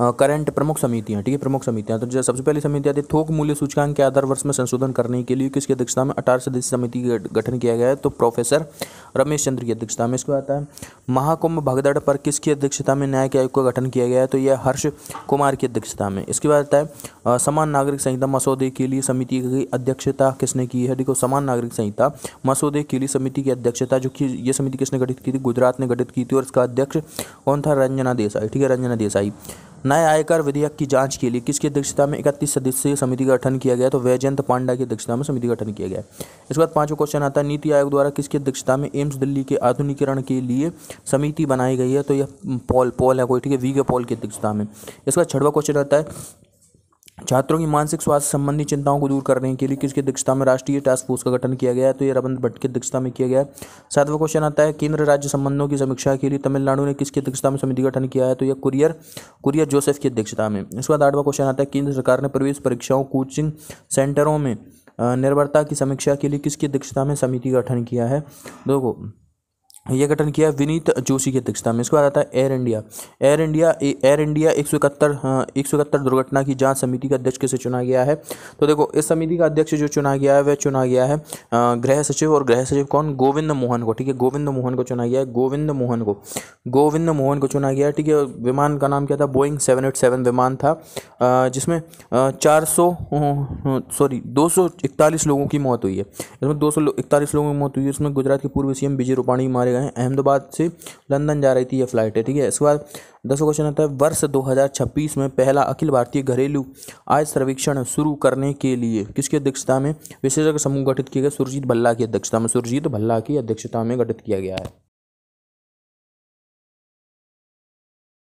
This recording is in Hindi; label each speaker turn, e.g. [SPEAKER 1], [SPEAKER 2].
[SPEAKER 1] करंट प्रमुख समितियां, ठीक है, प्रमुख समितियां। तो जो सबसे पहली समिति आती है थोक मूल्य सूचकांक के आधार वर्ष में संशोधन करने के लिए किसकी अध्यक्षता में 18 सदस्यीय समिति का गठन किया गया है, तो प्रोफेसर रमेश चंद्र की अध्यक्षता में। इसके बाद आता है महाकुंभ भगदड़ पर किसकी अध्यक्षता में न्यायिक आयोग का गठन किया गया है, तो यह हर्ष कुमार की अध्यक्षता में। इसके बाद आता है समान नागरिक संहिता मसौदे के लिए समिति की अध्यक्षता किसने की है, देखो समान नागरिक संहिता मसौदे के लिए समिति की अध्यक्षता जो कि ये समिति किसने गठित की थी, गुजरात ने गठित की थी, और इसका अध्यक्ष कौन था, रंजना देसाई, ठीक है, रंजना देसाई। नए आयकर विधेयक की जांच के लिए किसकी अध्यक्षता में 31 सदस्यीय समिति का गठन किया गया, तो वैजयंत पांडा की अध्यक्षता में समिति का गठन किया गया। इसके बाद पांचवा क्वेश्चन आता है नीति आयोग द्वारा किसकी अध्यक्षता में एम्स दिल्ली के आधुनिकीकरण के लिए समिति बनाई गई है, तो यह पॉल है कोई, ठीक है, वी के पॉल की अध्यक्षता में। इसका छठवां क्वेश्चन आता है छात्रों की मानसिक स्वास्थ्य संबंधी चिंताओं को दूर करने के लिए किसकी अध्यक्षता में राष्ट्रीय टास्क फोर्स का गठन किया गया है, तो ये रविंद्र भट्ट की अध्यक्षता में किया गया है। सातवां क्वेश्चन आता है केंद्र राज्य संबंधों की समीक्षा के लिए तमिलनाडु ने किसकी अध्यक्षता में समिति गठन किया है, तो यह कुरियर जोसेफ की अध्यक्षता में। इसके बाद आठवां क्वेश्चन आता है केंद्र सरकार ने प्रवेश परीक्षाओं कोचिंग सेंटरों में निर्भरता की समीक्षा के लिए किसकी अध्यक्षता में समिति का गठन किया है, देखो यह गठन किया विनीत जोशी की अध्यक्षता में। इसके बाद आता है एयर इंडिया 171 दुर्घटना की जांच समिति का अध्यक्ष किसे चुना गया है, तो देखो इस समिति का अध्यक्ष जो चुना गया है वह चुना गया है गृह सचिव, और गृह सचिव कौन, गोविंद मोहन को, ठीक है, गोविंद मोहन को चुना गया है, गोविंद मोहन को चुना गया है, ठीक है। विमान का नाम क्या था, बोइंग 787 विमान था, जिसमें 241 लोगों की मौत हुई है, इसमें 241 लोगों की मौत हुई है। इसमें गुजरात के पूर्व सीएम विजय रूपाणी मारे गए हैं, अहमदाबाद से लंदन जा रही थी यह फ्लाइट है, ठीक है। इसके बाद 10वां क्वेश्चन आता है वर्ष 2026 में पहला अखिल भारतीय घरेलू आय सर्वेक्षण शुरू करने के लिए किसकी अध्यक्षता में विशेषज्ञ समूह गठित किया गया, सुरजीत भल्ला की अध्यक्षता में गठित किया गया है।